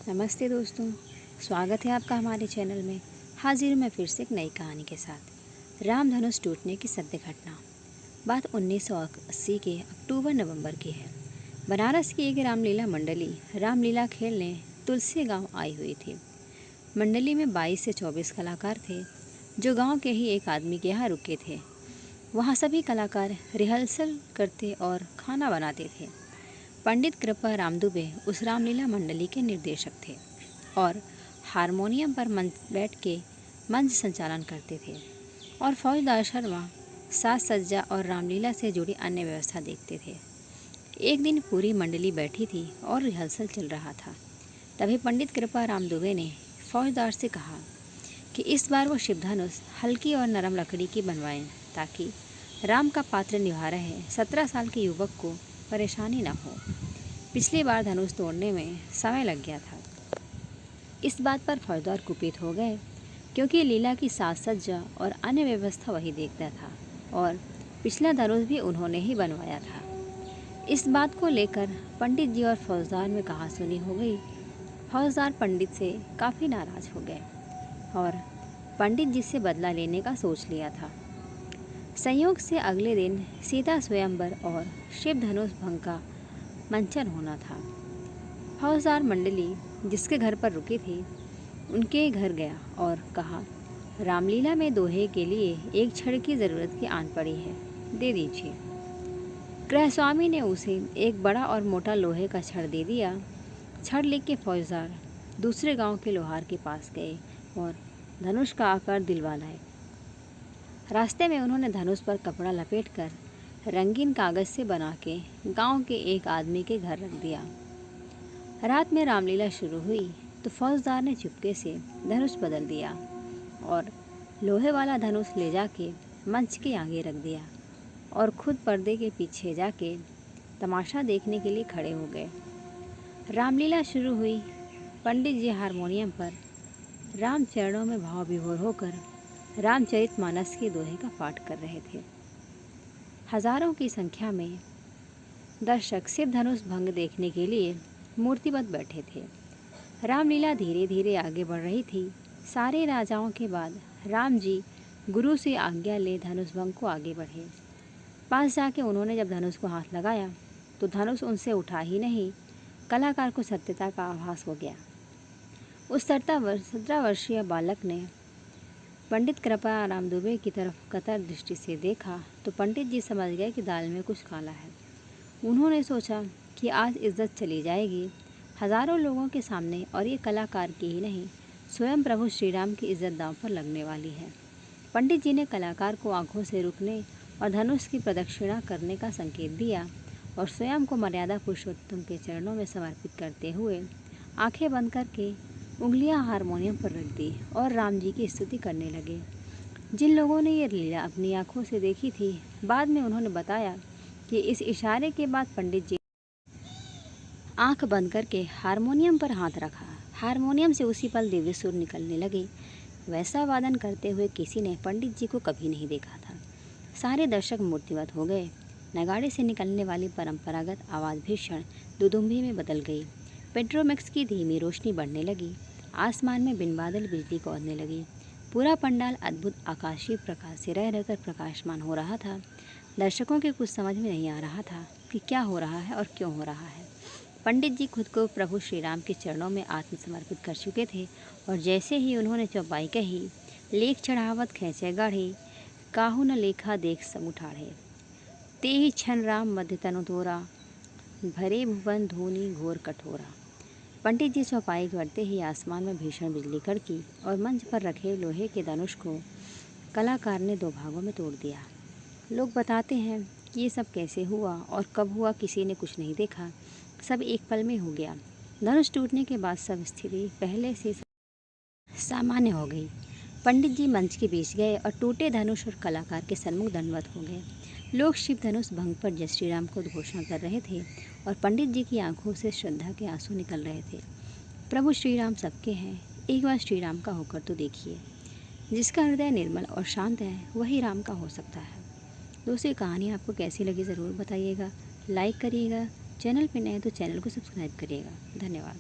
नमस्ते दोस्तों, स्वागत है आपका हमारे चैनल में। हाजिर हूँ मैं फिर से एक नई कहानी के साथ। रामधनुष टूटने की सत्य घटना। बात 1980 के अक्टूबर-नवंबर की है। बनारस की एक रामलीला मंडली रामलीला खेलने तुलसी गांव आई हुई थी। मंडली में 22 से 24 कलाकार थे, जो गांव के ही एक आदमी के यहाँ रुके थे। वहाँ सभी कलाकार रिहर्सल करते और खाना बनाते थे। पंडित कृपा राम दुबे उस रामलीला मंडली के निर्देशक थे और हारमोनियम पर बैठ के मंच संचालन करते थे, और फौजदार शर्मा साज सज्जा और रामलीला से जुड़ी अन्य व्यवस्था देखते थे। एक दिन पूरी मंडली बैठी थी और रिहर्सल चल रहा था। तभी पंडित कृपा राम दुबे ने फौजदार से कहा कि इस बार वो शिवधनुष हल्की और नरम लकड़ी की बनवाएं, ताकि राम का पात्र निभा रहे 17 साल के युवक को परेशानी न हो। पिछली बार धनुष तोड़ने में समय लग गया था। इस बात पर फौजदार कुपित हो गए, क्योंकि लीला की साज सज्जा और अन्य व्यवस्था वही देखता था और पिछला धनुष भी उन्होंने ही बनवाया था। इस बात को लेकर पंडित जी और फौजदार में कहासुनी हो गई। फौजदार पंडित से काफ़ी नाराज़ हो गए और पंडित जी से बदला लेने का सोच लिया था। संयोग से अगले दिन सीता स्वयंवर और शिव धनुष भंग का मंचन होना था। फौजदार मंडली जिसके घर पर रुकी थी, उनके घर गया और कहा, रामलीला में दोहे के लिए एक छड़ की ज़रूरत की आन पड़ी है, दे दीजिए। गृहस्वामी ने उसे एक बड़ा और मोटा लोहे का छड़ दे दिया। छड़ लेके फौजदार दूसरे गांव के लोहार के पास गए और धनुष का आकार दिलवा लाए। रास्ते में उन्होंने धनुष पर कपड़ा लपेटकर रंगीन कागज़ से बना के गांव के एक आदमी के घर रख दिया। रात में रामलीला शुरू हुई तो फौजदार ने चुपके से धनुष बदल दिया और लोहे वाला धनुष ले जाके मंच के आगे रख दिया और खुद पर्दे के पीछे जाके तमाशा देखने के लिए खड़े हो गए। रामलीला शुरू हुई। पंडित जी हारमोनियम पर राम चरणों में भाव विभोर होकर रामचरितमानस के दोहे का पाठ कर रहे थे। हजारों की संख्या में दर्शक शिव धनुष भंग देखने के लिए मूर्तिबद्ध बैठे थे। रामलीला धीरे धीरे आगे बढ़ रही थी। सारे राजाओं के बाद राम जी गुरु से आज्ञा ले धनुष भंग को आगे बढ़े। पास जाके उन्होंने जब धनुष को हाथ लगाया तो धनुष उनसे उठा ही नहीं, कलाकार को सत्यता का आभास हो गया। उस 17 वर्षीय बालक ने पंडित कृपा राम दुबे की तरफ कतर दृष्टि से देखा तो पंडित जी समझ गए कि दाल में कुछ काला है। उन्होंने सोचा कि आज इज्जत चली जाएगी हजारों लोगों के सामने, और ये कलाकार की ही नहीं, स्वयं प्रभु श्री राम की इज्जत दांव पर लगने वाली है। पंडित जी ने कलाकार को आंखों से रुकने और धनुष की प्रदक्षिणा करने का संकेत दिया और स्वयं को मर्यादा पुरुषोत्तम के चरणों में समर्पित करते हुए आंखें बंद करके उंगलियां हारमोनियम पर रख दी और राम जी की स्तुति करने लगे। जिन लोगों ने ये लीला अपनी आंखों से देखी थी, बाद में उन्होंने बताया कि इस इशारे के बाद पंडित जी आंख बंद करके हारमोनियम पर हाथ रखा। हारमोनियम से उसी पल दिव्य सुर निकलने लगे। वैसा वादन करते हुए किसी ने पंडित जी को कभी नहीं देखा था। सारे दर्शक मूर्तिवत हो गए। नगाड़े से निकलने वाली परंपरागत आवाज़ भीषण दुदुम्बी में बदल गई। पेट्रोमैक्स की धीमी रोशनी बढ़ने लगी। आसमान में बिन बादल बिजली कौंधने लगी। पूरा पंडाल अद्भुत आकाशीय प्रकाश से रह रहकर प्रकाशमान हो रहा था। दर्शकों के कुछ समझ में नहीं आ रहा था कि क्या हो रहा है और क्यों हो रहा है। पंडित जी खुद को प्रभु श्री राम के चरणों में आत्मसमर्पित कर चुके थे और जैसे ही उन्होंने चौपाई कही, लेख चढ़ावत खैचे गाढ़े, काहू न लेखा देख सब उठाड़े, ते ही क्षण राम मध्य तनु तोरा, भरे भुवन धूनी घोर कठोरा। पंडित जी चौपाई करते ही आसमान में भीषण बिजली कड़की और मंच पर रखे लोहे के धनुष को कलाकार ने 2 भागों में तोड़ दिया। लोग बताते हैं कि ये सब कैसे हुआ और कब हुआ, किसी ने कुछ नहीं देखा। सब एक पल में हो गया। धनुष टूटने के बाद सब स्थिति पहले से सामान्य हो गई। पंडित जी मंच के बीच गए और टूटे धनुष और कलाकार के सन्मुख दंडवत हो गए। लोग शिव धनुष भंग पर जय श्री राम को घोषणा कर रहे थे और पंडित जी की आंखों से श्रद्धा के आंसू निकल रहे थे। प्रभु श्री राम सबके हैं, एक बार श्री राम का होकर तो देखिए। जिसका हृदय निर्मल और शांत है, वही राम का हो सकता है। दोस्तों, ये कहानी आपको कैसी लगी ज़रूर बताइएगा। लाइक करिएगा। चैनल पर नए हैं तो चैनल को सब्सक्राइब करिएगा। धन्यवाद।